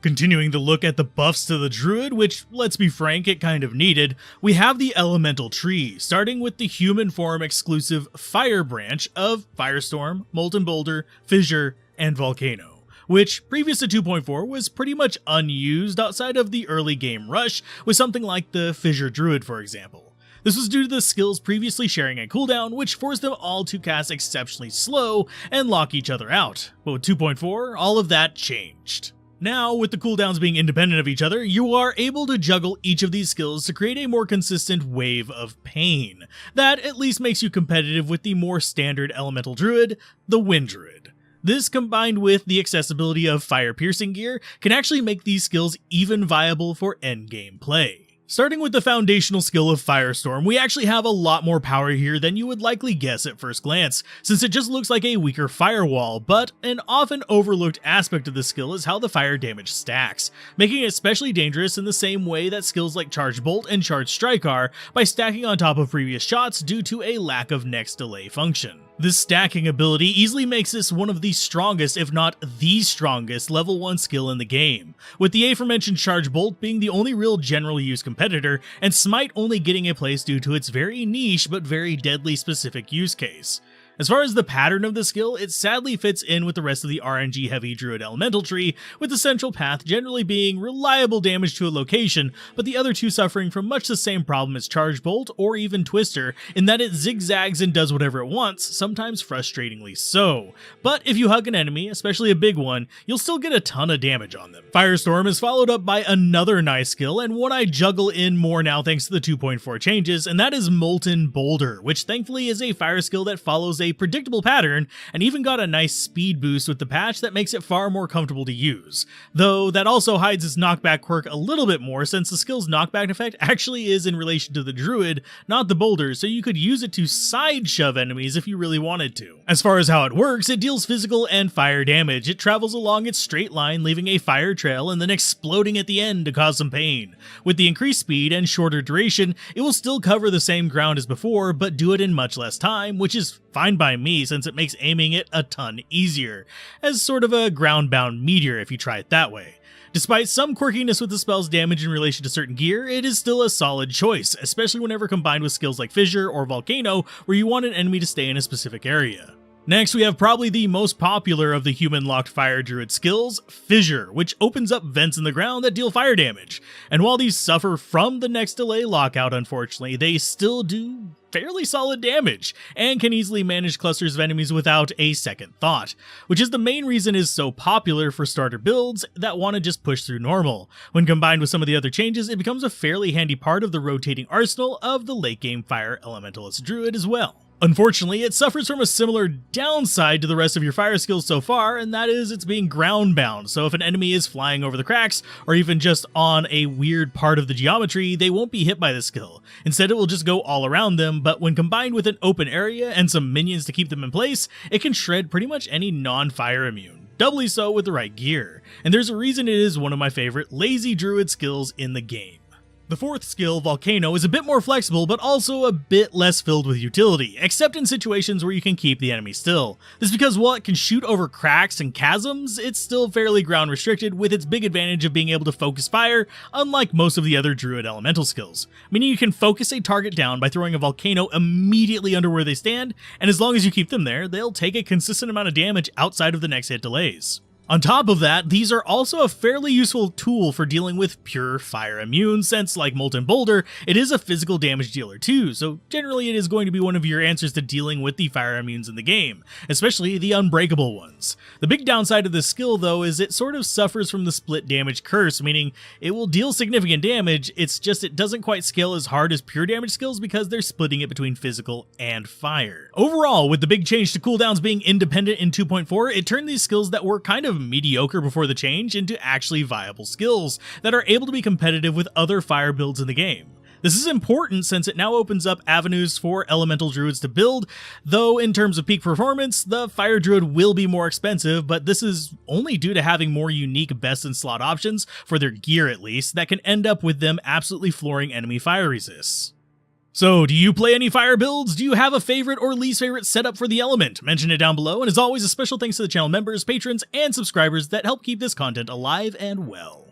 Continuing to look at the buffs to the Druid, which, let's be frank, it kind of needed, we have the elemental tree, starting with the human form exclusive Fire branch of Firestorm, Molten Boulder, Fissure, and Volcano, which previous to 2.4 was pretty much unused outside of the early game rush with something like the Fissure Druid, for example. This was due to the skills previously sharing a cooldown, which forced them all to cast exceptionally slow and lock each other out, but with 2.4, all of that changed. Now, with the cooldowns being independent of each other, you are able to juggle each of these skills to create a more consistent wave of pain that at least makes you competitive with the more standard elemental druid, the Wind Druid. This, combined with the accessibility of fire piercing gear, can actually make these skills even viable for endgame play. Starting with the foundational skill of Firestorm, we actually have a lot more power here than you would likely guess at first glance, since it just looks like a weaker firewall, but an often overlooked aspect of the skill is how the fire damage stacks, making it especially dangerous in the same way that skills like Charged Bolt and Charged Strike are, by stacking on top of previous shots due to a lack of next delay function. This stacking ability easily makes this one of the strongest, if not the strongest, level 1 skill in the game, with the aforementioned Charge Bolt being the only real general use competitor, and Smite only getting a place due to its very niche but very deadly specific use case. As far as the pattern of the skill, it sadly fits in with the rest of the RNG-heavy Druid elemental tree, with the central path generally being reliable damage to a location, but the other two suffering from much the same problem as Charge Bolt or even Twister, in that it zigzags and does whatever it wants, sometimes frustratingly so. But if you hug an enemy, especially a big one, you'll still get a ton of damage on them. Firestorm is followed up by another nice skill, and one I juggle in more now thanks to the 2.4 changes, and that is Molten Boulder, which thankfully is a fire skill that follows a predictable pattern and even got a nice speed boost with the patch that makes it far more comfortable to use, though that also hides its knockback quirk a little bit more since the skill's knockback effect actually is in relation to the Druid, not the Boulder, so you could use it to side shove enemies if you really wanted to. As far as how it works, it deals physical and fire damage. It travels along its straight line, leaving a fire trail and then exploding at the end to cause some pain. With the increased speed and shorter duration, it will still cover the same ground as before, but do it in much less time, which is fine by me since it makes aiming it a ton easier, as sort of a ground-bound meteor if you try it that way. Despite some quirkiness with the spell's damage in relation to certain gear, it is still a solid choice, especially whenever combined with skills like Fissure or Volcano, where you want an enemy to stay in a specific area. Next, we have probably the most popular of the human-locked fire druid skills, Fissure, which opens up vents in the ground that deal fire damage. And while these suffer from the next delay lockout, unfortunately, they still do fairly solid damage, and can easily manage clusters of enemies without a second thought, which is the main reason it is so popular for starter builds that want to just push through normal. When combined with some of the other changes, it becomes a fairly handy part of the rotating arsenal of the late-game fire elementalist druid as well. Unfortunately, it suffers from a similar downside to the rest of your fire skills so far, and that is it's being ground-bound, so if an enemy is flying over the cracks, or even just on a weird part of the geometry, they won't be hit by the skill. Instead, it will just go all around them, but when combined with an open area and some minions to keep them in place, it can shred pretty much any non-fire immune, doubly so with the right gear. And there's a reason it is one of my favorite lazy druid skills in the game. The fourth skill, Volcano, is a bit more flexible, but also a bit less filled with utility, except in situations where you can keep the enemy still. This is because while it can shoot over cracks and chasms, it's still fairly ground restricted, with its big advantage of being able to focus fire, unlike most of the other Druid elemental skills. Meaning you can focus a target down by throwing a Volcano immediately under where they stand, and as long as you keep them there, they'll take a consistent amount of damage outside of the next hit delays. On top of that, these are also a fairly useful tool for dealing with pure fire immune, since like Molten Boulder, it is a physical damage dealer too, so generally it is going to be one of your answers to dealing with the fire immunes in the game, especially the unbreakable ones. The big downside of this skill though is it sort of suffers from the split damage curse, meaning it will deal significant damage, it's just it doesn't quite scale as hard as pure damage skills because they're splitting it between physical and fire. Overall, with the big change to cooldowns being independent in 2.4, it turned these skills that were kind of mediocre before the change into actually viable skills that are able to be competitive with other fire builds in the game. This is important since it now opens up avenues for elemental druids to build, though in terms of peak performance, the fire druid will be more expensive, but this is only due to having more unique best in slot options, for their gear at least, that can end up with them absolutely flooring enemy fire resists. So, do you play any fire builds? Do you have a favorite or least favorite setup for the element? Mention it down below, and as always, a special thanks to the channel members, patrons, and subscribers that help keep this content alive and well.